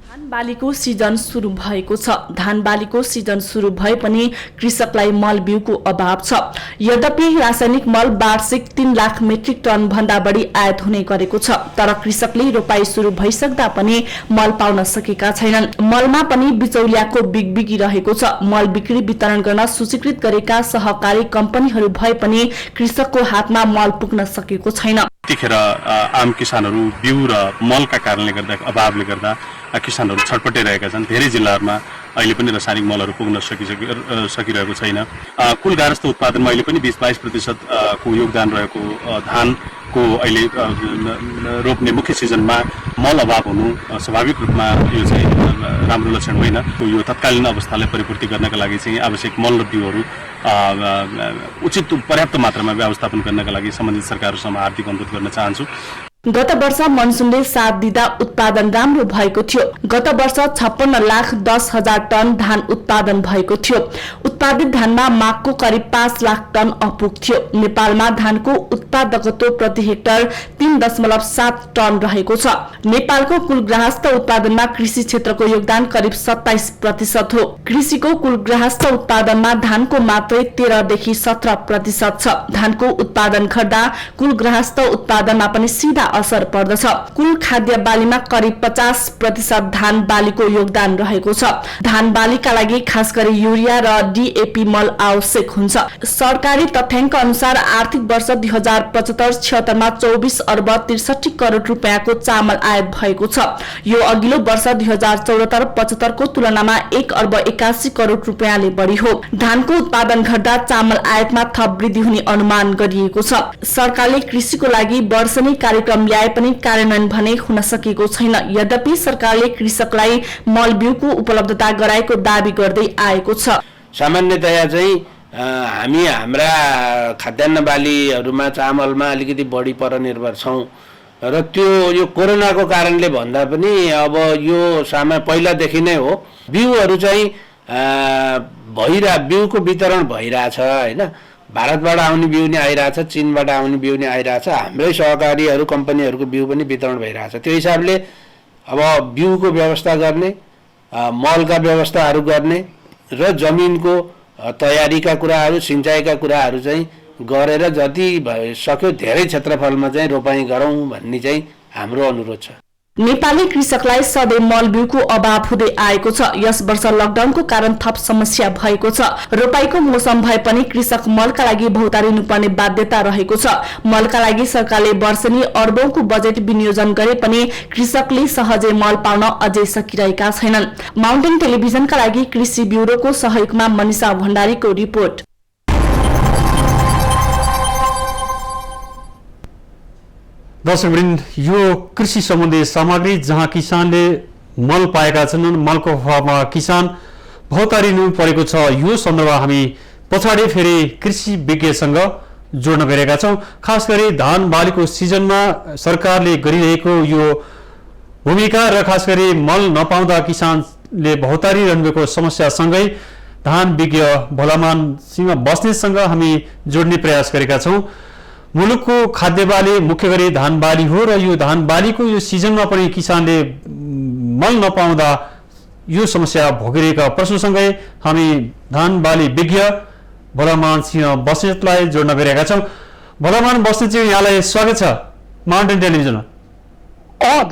धान बालीको सिजन सुरु भएको छ। धान बालीको सिजन सुरु भए पनि कृषकलाई मल बिउको अभाव छ। यद्यपि रासायनिक मल वार्षिक 3 लाख मेट्रिक टन भन्दा बढी आयात हुने गरेको छ, तर कृषकले रोपाई सुरु भइसक्दा पनि मल पाउन सकेका छैनन्। मलमा पनि बिचौलियाको बिगबिगी रहेको छ। मल बिक्री वितरण गर्न सूचीकृत गरेका सहकारी कम्पनीहरू भए पनि कृषकको हातमा मल पुग्न सकेको छैन। त्यतिखेर आम किसानहरू बिउ र मलका कारणले गर्दा, अभावले गर्दा किसानहरू छटपटाइरहेका छन्। धेरै जिल्लाहरूमा अहिले पनि रासायनिक मलहरू पुग्न सकिरहेको छैन। कुल गारस्थ उत्पादनमा अहिले पनि 20-22% को योगदान रहेको धानको अहिले रोप्ने मुख्य सिजनमा मल अभाव हुनु स्वाभाविक रूपमा यो चाहिँ राम्रो लक्षण होइन। यो तत्कालीन अवस्थालाई परिपूर्ति गर्नका लागि चाहिँ आवश्यक मल र बिउहरू उचित पर्याप्त मात्रामा व्यवस्थापन गर्नका लागि सम्बन्धित सरकारहरूसँग हार्दिक अनुरोध गर्न चाहन्छु। गत वर्ष मनसुनले साथ दिँदा उत्पादन राम्रो भएको थियो। गत वर्ष 56,10,000 टन धान उत्पादन भएको थियो। उत्पादित धानमा मागको करिब 5 लाख टन अपुग थियो। नेपालमा धानको उत्पादकत्व प्रति हेक्टर 3.7 टन रहेको छ। नेपालको कुल गृहस्थ उत्पादनमा कृषि क्षेत्रको योगदान करिब 27% हो। कृषिको कुल गृहस्थ उत्पादनमा धानको मात्रै 13 देखि 17% छ। धानको उत्पादन घट्दा कुल गृहस्थ उत्पादनमा पनि सीधा असर पर्दछ। कुल खाद्य बालीमा करिब 50% धान बालीको योगदान रहेको छ। धान बालीका लागि खास गरी युरिया र डीएपी मल आवश्यक हुन्छ। सरकारी तथ्याङ्क अनुसार आर्थिक वर्ष 2075-76 मा 24 अर्ब 63 करोड रुपियाँको चामल आयात भएको छ। यो अघिल्लो वर्ष 2074-75 को तुलनामा 1 अर्ब 81 करोड रुपियाँले बढी हो। धानको उत्पादन घट्दा चामल आयातमा थप वृद्धि हुने अनुमान गरिएको छ। सरकारले कृषिको लागि वर्षेनी कार्यक्रम ल्याए पनि कार्यान्वयन भने हुन सकेको छैन। यद्यपि सरकारले कृषकलाई मल बिउको उपलब्धता गराएको दाबी गर्दै आएको छ। सामान्यतया चाहिँ हामी हाम्रा खाद्यान्न बालीहरूमा चामलमा अलिकति बढी परनिर्भर छौँ र त्यो यो कोरोनाको कारणले भन्दा पनि अब यो पहिलादेखि नै हो। बिउहरू चाहिँ बिउको वितरण भइरहेछ होइन। भारतबाट आउने बिउ नै आइरहेछ, चीनबाट आउने बिउ नै आइरहेछ, हाम्रै सहकारीहरू कम्पनीहरूको बिउ पनि वितरण भइरहेछ। त्यो हिसाबले अब बिउको व्यवस्था गर्ने, मलका व्यवस्थाहरू गर्ने र जमिनको तयारीका कुराहरू, सिँचाइका कुराहरू चाहिँ गरेर जति सक्यो धेरै क्षेत्रफलमा चाहिँ रोपाइँ गरौँ भन्ने चाहिँ हाम्रो अनुरोध छ। नेपाली कृषकलाई सधैँ मल बिउको अभाव हुँदै आएको छ। यस वर्ष लकडाउनको कारण थप समस्या भएको छ। रोपाईको मौसम भए पनि कृषक मलका लागि भौतारिनुपर्ने बाध्यता रहेको छ। मलका लागि सरकारले वर्षेनी अर्बौंको बजेट विनियोजन गरे पनि कृषकले सहजै मल पाउन अझै सकिरहेका छैनन्। माउन्टेन टेलिभिजनका लागि कृषि ब्युरोको सहयोगमा मनिषा भण्डारीको रिपोर्ट। दर्शकवृन्द, यो कृषि सम्बन्धी सामग्री जहाँ किसानले मल पाएका छन्, मलको अभावमा किसान भौतारिनु परेको छ, यो सन्दर्भ हामी पछाडि फेरि कृषि विज्ञसँग जोड्न गएका छौँ। खास गरी धान बालीको सिजनमा सरकारले गरिरहेको यो भूमिका र खास गरी मल नपाउँदा किसानले भौतारिरहनुको समस्यासँगै धान विज्ञ भोलामान सिंह बस्नेतसँग हामी जोड्ने प्रयास गरेका छौँ। मुलुकको खाद्य बाली मुख्य गरी धान बाली हो र यो धान बालीको यो सिजनमा पनि किसानले मल नपाउँदा यो समस्या भोगिरहेका प्रश्नसँगै हामी धान बाली विज्ञ भोलामान सिंह बस्नेतलाई जोड्न गएका छौँ। भोलामान बस्नेतजी, यहाँलाई स्वागत छ माउन्टेन टेलिभिजनमा।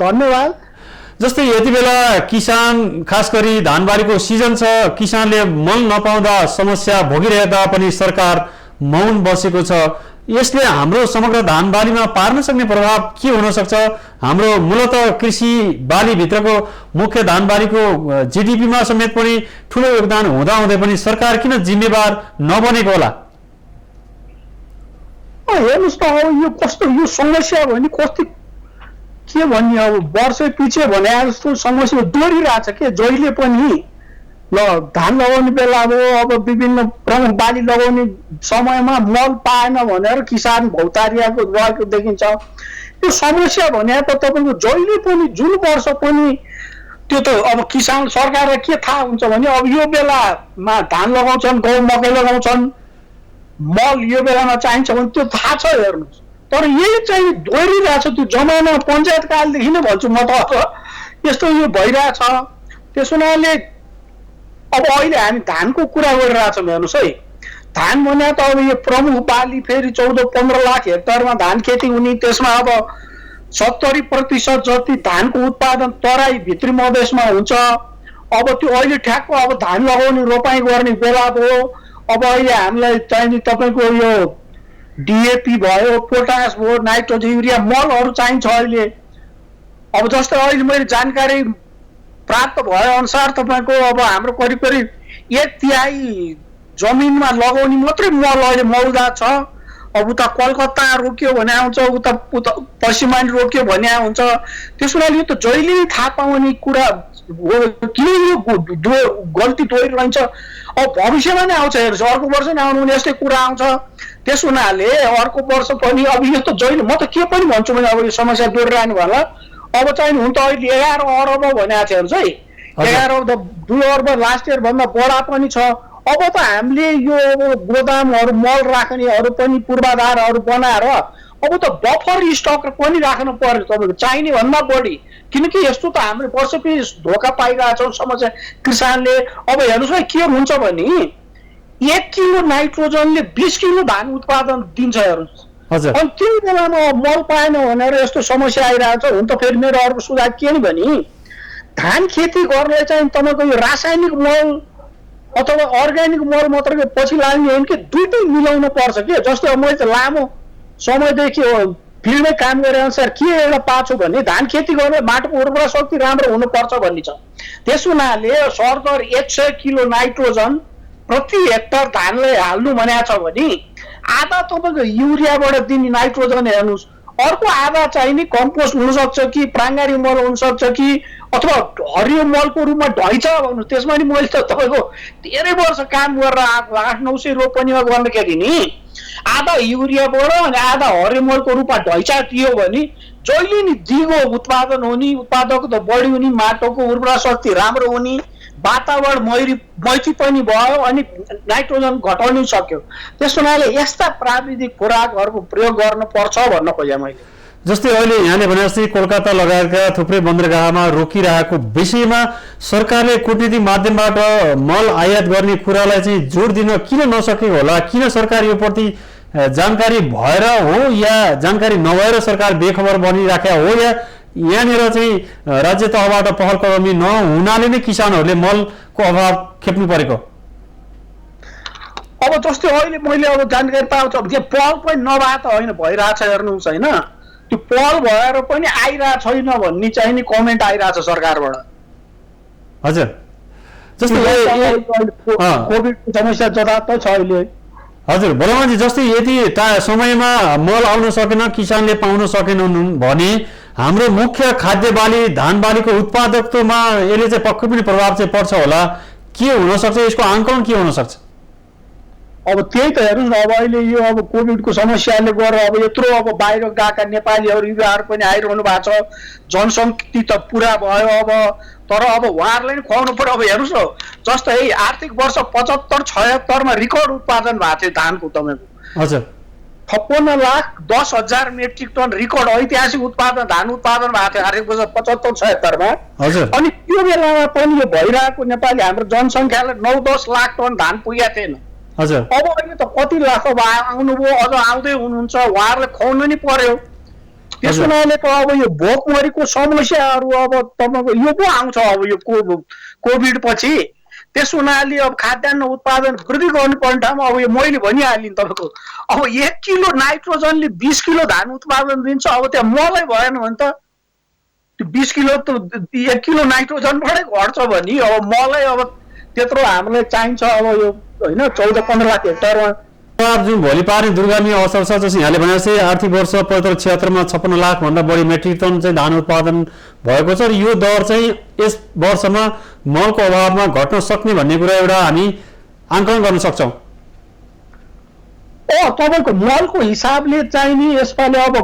धन्यवाद। जस्तै यति बेला किसान खास गरी धान बालीको सिजन छ, किसानले मल नपाउँदा समस्या भोगिरहेता पनि सरकार मौन बसेको छ। यसले हाम्रो समग्र धान बालीमा पार्न सक्ने प्रभाव के हुन सक्छ? हाम्रो मूलतः कृषि बाली भित्रको मुख्य धान बालीको जीडीपीमा समेत पनि ठूलो योगदान हुँदा हुँदै पनि सरकार किन जिम्मेवार नबनेको होला? हेर्नुहोस् त, अब यो कस्तो यो समस्या भने कस्तो के भन्ने, अब वर्ष पछि भने जस्तो समस्या दोहोरिरहेछ के। जहिले पनि धान लगाउने बेला अब विभिन्न प्रमुख बाली लगाउने समयमा मल पाएन भनेर किसान भौतारिएको रहेको देखिन्छ। त्यो समस्या भने त तपाईँको जहिले पनि जुन वर्ष पनि त्यो त अब किसान सरकारलाई के थाहा हुन्छ भने अब यो बेलामा धान लगाउँछन्, गहुँ मकै लगाउँछन्, मल यो बेलामा चाहिन्छ भने त्यो थाहा छ। हेर्नुहोस्, तर यही चाहिँ दोहोरिरहेछ। त्यो जमाना पञ्चायत कालदेखि नै भन्छु म त, यस्तो यो भइरहेछ। त्यस हुनाले अब अहिले हामी धानको कुरा गरिरहेछौँ। हेर्नुहोस् है, धान भने त अब यो प्रमुख बाली फेरि 14-15 लाख हेक्टरमा धान खेती हुने, त्यसमा अब 70% जति धानको उत्पादन तराई भित्री मधेसमा हुन्छ। अब त्यो अहिले ठ्याक्क अब धान लगाउने रोपाइँ गर्ने बेला भयो। अब अहिले हामीलाई चाहिने तपाईँको यो डीएपी भयो, पोटास भयो, नाइट्रोजन, युरिया मलहरू चाहिन्छ अहिले। अब जस्तै अहिले मैले जानकारी प्राप्त भए अनुसार तपाईँको अब हाम्रो करिब 1/3 जमिनमा लगाउने मात्रै मल अहिले मौजा छ। अब उता कलकत्ता रोक्यो भने आउँछ, उता पश्चिमानी रोक्यो भने आउँछ। त्यसो भए यो त जहिले थाहा पाउने कुरा हो, किन यो गल्ती दोहोरिरहन्छ। अब भविष्यमा नै आउँछ। हेर्नुहोस्, अर्को वर्ष नै आउनु भने यस्तै कुरा आउँछ। त्यस हुनाले अर्को वर्ष पनि अब यो त जहिले, म त के पनि भन्छु भने अब यो समस्या दोहोरिरहनु होला। अब चाहिँ हुन त अहिले 11 अर्ब भनेको छ। हेर्नुहोस् है, 11 2 अर्ब लास्ट इयर भन्दा बढा पनि छ। अब त हामीले यो गोदामहरू मल राख्नेहरू पनि पूर्वाधारहरू बनाएर अब त बफर स्टक पनि राख्नु पर्यो तपाईँको चाहिने भन्दा बढी। किनकि यस्तो त हामीले वर्षपछि धोका पाइरहेछौँ समस्या किसानले। अब हेर्नुहोस् है, के हुन्छ भने 1 किलो नाइट्रोजनले 20 किलो धान उत्पादन दिन्छ। हेर्नुहोस्, हजुर अनि त्यो बेलामा मल पाएन भनेर यस्तो समस्या आइरहेको छ। हुन त फेरि मेरो अर्को सुझाव के नि भने धान खेती गर्नलाई चाहिँ तपाईँको यो रासायनिक मल अथवा अर्ग्यानिक मल मात्र पछि लाग्ने होइन कि दुइटै मिलाउनु पर्छ के। जस्तै अब मैले त लामो समयदेखि फिल्डमै काम गरे अनुसार के एउटा पाछु भने धान खेती गर्न माटोको उर्वरा शक्ति राम्रो हुनुपर्छ भन्ने छ। त्यस हुनाले सरदर 100 किलो नाइट्रोजन प्रति हेक्टर धानलाई हाल्नु भनेको छ भने आधा तपाईँको युरियाबाट दिने नाइट्रोजन हेर्नुहोस्, अर्को आधा चाहिँ नि कम्पोस्ट हुनसक्छ कि प्राङ्गारी मल हुनसक्छ कि अथवा हरियो मलको रूपमा ढैछ भन्नुहोस्। त्यसमा नि मैले त तपाईँको धेरै वर्ष काम गरेर आएको 800-900 रोपनीमा गर्दाखेरि नि आधा युरियाबाट अनि आधा हरियो मलको रूपमा ढैचा दियो भने जहिले नि दिगो उत्पादन हुने, उत्पादकता बढी हुने, माटोको उर्वरा शक्ति राम्रो हुने, वातावरण मैची पनि भयो अनि नाइट्रोजन घटाउनै सक्यो। त्यस हुनाले यस्ता प्राविधिक खुराकहरूको प्रयोग गर्नुपर्छ भन्न खोजेँ मैले। जस्तै अहिले यहाँले भने जस्तै कोलकाता लगायतका थुप्रै बन्दरगाहमा रोकिरहेको विषयमा सरकारले कूटनीतिक माध्यमबाट मल आयात गर्ने कुरालाई चाहिँ जोड दिन किन नसकेको होला? किन सरकार यो प्रति जानकारी भएर हो या जानकारी नभएर सरकार बेखबर बनिराखेको हो या यहाँनिर चाहिँ राज्य तहबाट पहल कदमी नहुनाले नै किसानहरूले मलको अभाव खेप्नु परेको? अब जस्तै अहिले मैले अब जानकारी पाउँछ त्यो पहल पनि नभए त होइन भइरहेछ हेर्नुहोस् होइन, त्यो पहल भएर पनि आइरहेको छैन भन्ने चाहिँ नि कमेन्ट आइरहेछ सरकारबाट। हजुर जस्तै कोभिडको समस्या जताततै छ अहिले। हजुर बलमानजी, जस्तै यदि समयमा मल आउन सकेन, किसानले पाउन सकेनन् भने हाम्रो मुख्य खाद्य बाली धान बालीको उत्पादकतामा यसले चाहिँ पक्कै पनि प्रभाव चाहिँ पर्छ होला। के हुनसक्छ, यसको आंकलन के हुनसक्छ? अब त्यही त हेर्नुहोस् न, अब अहिले यो अब कोभिडको समस्याले गर्दा अब यत्रो अब बाहिर गएका नेपालीहरू युवाहरू पनि आइरहनु भएको छ, जनसङ्ख्या त पुरा भयो अब, तर अब उहाँहरूलाई नि खुवाउनु पर्यो। अब हेर्नुहोस् न, जस्तै आर्थिक वर्ष 75-76 मा रिकर्ड उत्पादन भएको थियो धानको तपाईँको। हजुर 56,10,000 मेट्रिक टन रिकर्ड ऐतिहासिक उत्पादन धान उत्पादन भएको थियो आर्थिक वर्ष 75-76 मा। अनि त्यो बेलामा पनि यो भइरहेको नेपाली हाम्रो जनसङ्ख्याले 9-10 लाख टन धान पुगेको थिएन। अब अहिले त कति लाख आउनुभयो, अझ आउँदै हुनुहुन्छ, उहाँहरूले खुवाउनु नि पर्यो। त्यस हुनाले त अब यो भोकमरीको समस्याहरू अब तपाईँको यो पो आउँछ अब यो कोभिड पछि। त्यस हुनाले अब खाद्यान्न उत्पादन वृद्धि गर्नुपर्ने ठाउँमा अब यो मैले भनिहालेँ तपाईँको अब 1 किलो नाइट्रोजनले 20 किलो धान उत्पादन दिन्छ। अब त्यहाँ मलै भएन भने त त्यो 20 किलो त 1 किलो नाइट्रोजनबाटै घट्छ भने अब मलै अब त्यत्रो हामीलाई चाहिन्छ अब यो होइन 14-15 लाख हेक्टरमा। जुन भोलि पार्ने दुर्गामी अवसर छ, जस्तो यहाँले भने जस्तै आर्थिक वर्ष 75-76 मा 56 लाख भन्दा बढी मेट्रिक टन चाहिँ धान उत्पादन भएको छ र यो दर चाहिँ यस वर्षमा मलको अभावमा घट्न सक्ने भन्ने कुरा एउटा हामी आंकलन गर्न सक्छौँ। तपाईँको मलको हिसाबले चाहिँ नि यसपालि अब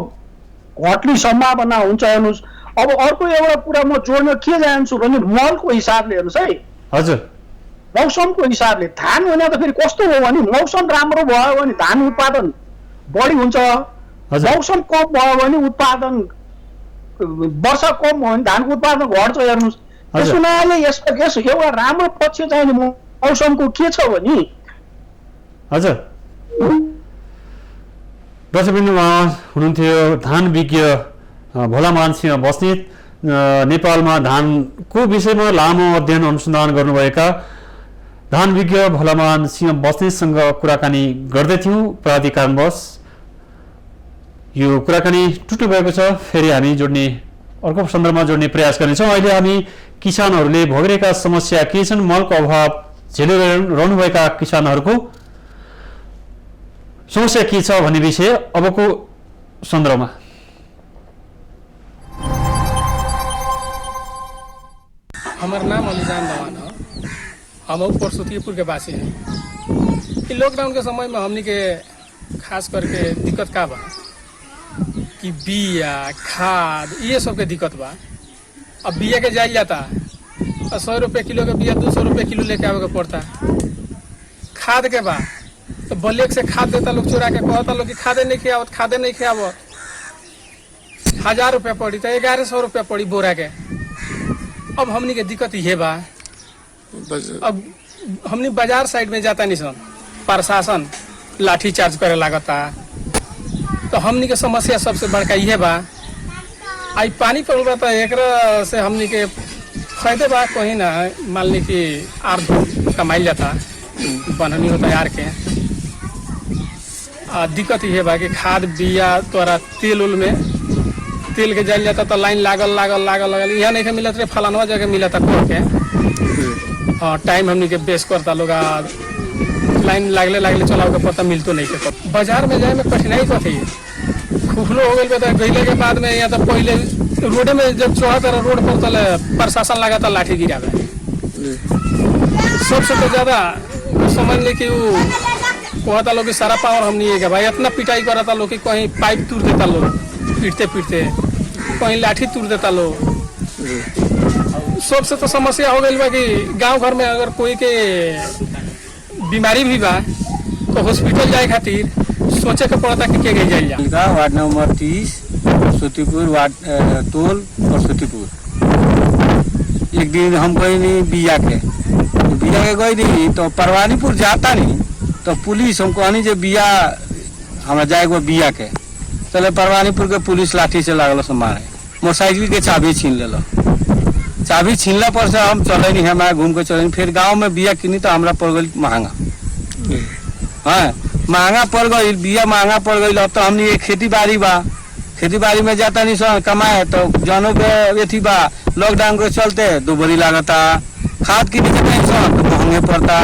घट्ने सम्भावना हुन्छ। हेर्नुहोस् अब अर्को एउटा कुरा म जोड्न के चाहन्छु भने मलको हिसाबले हेर्नुहोस् है, हजुर मौसमको हिसाबले धान हुने त फेरि कस्तो हो भने मौसम राम्रो भयो भने धान उत्पादन बढी हुन्छ, मौसम कम भयो भने उत्पादन वर्षा कम भयो भने धानको उत्पादन घट्छ। हेर्नुहोस् त्यस हुनाले यसको एउटा राम्रो पक्ष चाहिँ मौसमको के छ भने हजुर दर्शकबिन्दुमा हुनुहुन्थ्यो धान विज्ञ भोलामान सिंह बस्नेत, नेपालमा धानको विषयमा लामो अध्ययन अनुसन्धान गर्नुभएका धान विज्ञ भोलामान सिंह बस्नेतसँग कुराकानी गर्दै थियौँ। प्राविधिक कारणवश यो कुराकानी टुट्नु भएको छ, फेरि हामी जोड्ने अर्को सन्दर्भमा जोड्ने प्रयास गर्नेछौँ। अहिले हामी किसानहरूले भोगिरहेका समस्या के छन्, मलको अभाव झेलिरहनुभएका किसानहरूको समस्या के छ भन्ने विषय अबको सन्दर्भमा। हमारा नाम अलीजान दवान है, हम परसुतीपुर के वासी हैं। कि लॉकडाउन के समय में हमने के खास करके दिक्कत का बा कि बिया खाद ये सब के दिक्कत बा। अब बिया के जाइल जाता 100 रुपये किलो के बिया 200 रुपये किलो लेके आवे के पड़ता। खाद के बा तो ब्लैक से खाद देता लोग, चुरा के कहता लोग कि खादे नहीं खियावत, खादे नहीं खियावत। 1000 रुपया पड़ी तो 1100 रुपया पड़ी बोरा के। अब हमनी के दिक्कत ये बा, अब हमनी बाजार साइड में जाता नहीं सन, प्रशासन लाठी चार्ज करे लागता, तो हमनी के समस्या सबसे बड़का इहे बा। आई पानी पड़ल बा तो एकरा से हमनी के फायदे बा कहीं ना, मान ली कि आर कमाइल जाता बननी होता यार के। दिक्कत ये बा कि खाद बिया तोरा तेल उल में तेल के जाइल जाता तो लाइन लागल यहाँ नहीं मिलत रे, फलानवा जगह मिलता कोर के। हाँ टाइम हमनी के बेस करता लोग, लाइन लागले चलाओ के पता मिलतो नहीं के। बाजार में जाए में कठिनाई कथी खुखलो हो गई गईले के बाद में, यहाँ तो पहले रोडे में जब चढ़ता रोड पर तले प्रशासन लगाता लाठी गिरावे। सबसे तो ज्यादा समझ ली कि वो कहता लोग कि सारा पावर हमनी है भाई, इतना पिटाई करता लोग कि कहीं पाइप तोड़ देता लोग पीटते कहीं लाठी तोड़ देता लोग। सबसे तो समस्या हो गई बा कि गांव घर में अगर कोई के बीमारी भी बा तो हॉस्पिटल जाए खातिर सोचे के पड़ता कि के गई जाए। वार्ड नंबर 30 परसुतीपुर वार्ड टोल परसुतीपुर। एक दिन हम गई नहीं बिया के गई नहीं तो परवानीपुर जाता नहीं तो पुलिस हमको कहनी जो बिया हमारा जाएगा बिया के चले परवानीपुर के पुलिस लाठी से लागल से मारे, मोटरसाइकिल के चाबी छीन ले। चाबी छीनला पर से हम चले नहीं, हमारे घूम के चले। फिर गांव में बिया किनी तो हमारा पड़ गई महंगा। हाँ महंगा पड़ गई बिया, महंगा पड़ गई। अब तो हमने ये खेती बाड़ी बा, खेती बाड़ी में जाता नहीं सो कमाए तो जानों के एथी बा। लॉकडाउन के चलते दुबरी लागता, खाद की नहीं सो तो महंगे पड़ता,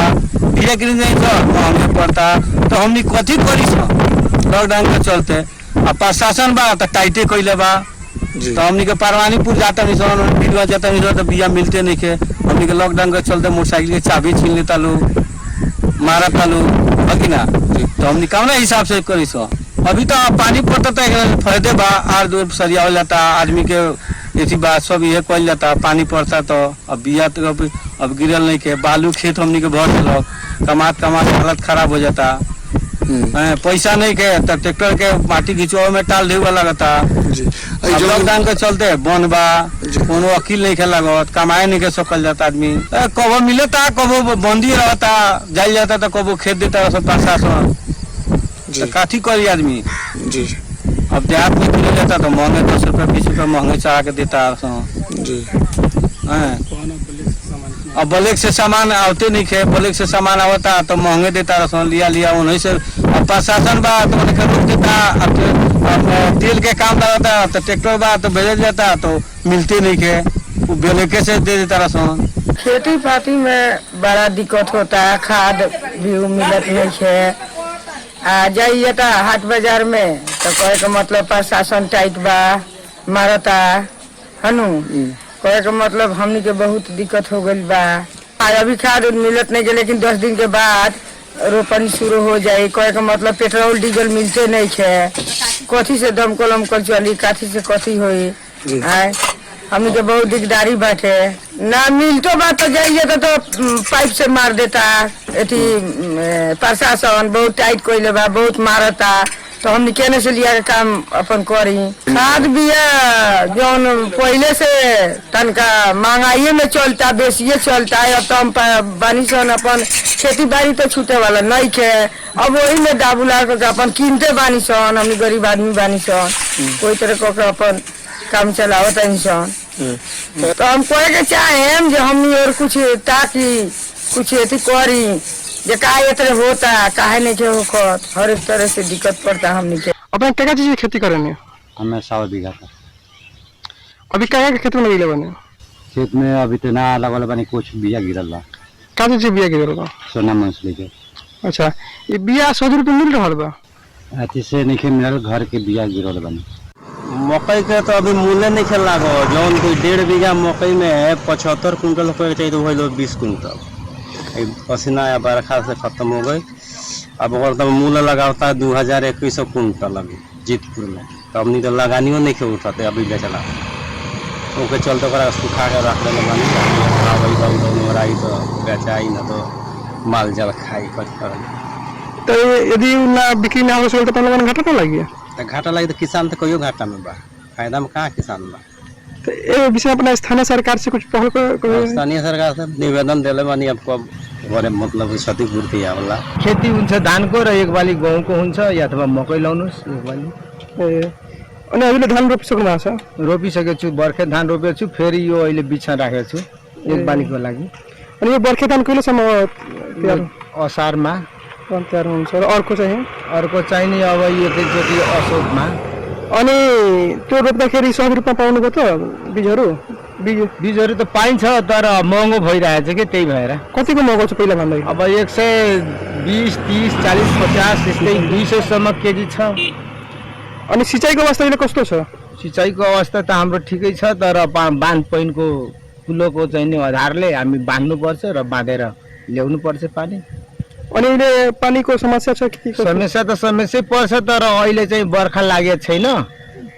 बिया की नहीं सो महंगे पड़ता। तो हमने कथी करी सो लॉकडाउन के चलते। अब प्रशासन बा तो टाइटे कैले बा, तो हमने के परवानीपुर जाता नहीं सो जाता नहीं सो तो बिया मिलते नहीं के। हमने के लॉकडाउन के चलते मोटरसाइकिल के चाबी छीन लेता लोग, मारता लोग है कि ना। तो हमने कौन हिसाब से करी सो। अभी तो पानी पड़ता तो फायदे बा, आर दूर सरिया हो जाता आदमी के ऐसी बात सब ये कल जाता। पानी पड़ता तो अब बिया तो अब गिरल नहीं के, बालू खेत हमने के भर दिलक, कमात हालत खराब हो जाता। पैसा नहीं के तो ट्रैक्टर के माटी घिंचवा में टाल देवा लगता। लॉकडाउन के चलते बन बा, कोनो वकील नहीं के लागत, कमाए नहीं के सकल जाता आदमी। कबो मिलता कबो बंदी रहता, जाइल जाता तो कबो खेत देता सब प्रशासन। तो काठी करी आदमी जी। अब देहात में मिल जाता तो महंगे 10 रुपये 20 रुपये महंगे चढ़ा के देता जी। अब ब्लैक से सामान आते नहीं खे, ब्लैक से सामान आवता तो महंगे देता रसन, लिया उन्हीं से। अब प्रशासन बा तो उन्हें रोक देता। अब तेल के काम लगता तो ट्रैक्टर बा तो भेज जाता तो मिलते नहीं खे, वो ब्लैक से दे देता रसन। खेती पाती में बड़ा दिक्कत होता है, खाद भी मिलत नहीं है। जाइए तो हाट बाजार में तो कहे का मतलब प्रशासन टाइट बा मारता हनु, कहे का मतलब हमनी के बहुत दिक्कत हो गई बा। अभी खाद मिलत नहीं है, लेकिन 10 दिन के बाद रोपनी शुरू हो जाये। कहे का मतलब पेट्रोल डीजल मिलते नहीं है, कथी से दमकल उमकल चली, कथी से कथी हुई। हमनी के बहुत दिकदारी बाटे, ना मिलतो बात तो जाइए तो पाइप से मार देता। एथी प्रशासन बहुत टाइट कोइले बा, बहुत मारता। तो हमने केने से लिया के काम अपन करी। खाद बिया जौन पहले से तनका महंगाई में चलता, बेसिए चलता है। अब तो हम बानी सन अपन खेती बाड़ी तो छूटे वाला नहीं के, अब वही में दाबुला के अपन कीनते बानी सन। हमने गरीब आदमी बानी सन, कोई तरह को अपन काम चलावत इंसान। तो हम कहे के चाहे जो हमनी और कुछ ताकि कुछ एथी करी जे काहे इतने होता, काहे नहीं के होखत, हर एक तरह से दिक्कत पड़ता हमनी के। अपने क्या चीज की खेती करेंगे? हमें 100 बीघा का। अभी क्या खेत में लगे बने? खेत में अभी तो ना लगल बनी, कुछ बिया गिरल बा। का चीज बिया गिरल बा? सोना मछली के। अच्छा, ये बिया 100 रुपये मिल रहा बा? अति से नहीं मिलल, घर के बिया गिरल बनी। मकई के तो अभी मूल्य नहीं खेल लागो। जौन कोई 1.5 बीघा मकई में 75 कुंटल होकर चाहिए तो वही 20 कुंटल। पसीना या बरखा से खत्म हो गई। अब और तो मूल्य लगाता है 2100 कुंटल अभी जीतपुर में। तो अपनी तो लगानियो नहीं खे उठाते अभी बेचला, ओके चलते सुखा के रख देने बनी तो बेचाई ना तो माल जल खाई कुछ कर। तो यदि ना बिक्री ना हो तो घाटा ना लगी? घाटा लगे तो किसान तो कोई घाटा में बा, फायदा में कहाँ किसान बा। तो ये विषय अपना स्थानीय सरकार से कुछ स्थानीय सरकार से निवेदन दिले बानी, आपको मतलब क्षतिपूर्ति आवला। खेती हुन्छ धानको र एक बाली गहुँको हुन्छ या अथवा मकै लाउनुहोस् एक बाली। ए अनि अहिले धान रोपिसक्नु भएको छ? रोपिसकेको छु, बर्खे धान रोपेको छु, फेरि यो अहिले बिछा राखेको छु एक बालीको लागि। अनि यो बर्खे धान कहिलेसम्म तयार? असारमा तयार हुन्छ र अर्को चाहिँ? अर्को चाहिने अब एकैचोटि असोजमा। अनि त्यो रोप्दाखेरि सही रूपमा पाउनुभयो त बीजहरू? बीजहरू त पाइन्छ तर महँगो भइरहेछ कि, त्यही भएर। कतिको महँगो छ पहिला भन्दा? अब 120, 30, 40, 50 त्यस्तै 200 सम्म केजी छ। अनि सिँचाइको अवस्था अहिले कस्तो छ? सिँचाइको अवस्था त हाम्रो ठिकै छ, तर बाँध पहिनको कुलोको चाहिँ आधारले हामी बाँध्नुपर्छ र बाँधेर ल्याउनु पर्छ पानी। अनि अहिले पानीको समस्या छ कि? समस्या त समस्या पर्छ, तर अहिले चाहिँ बर्खा लागेको छैन,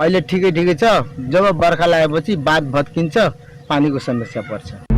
अहिले ठिकै छ। जब बर्खा लागेपछि बाँध भत्किन्छ, पानीको समस्या पर्छ।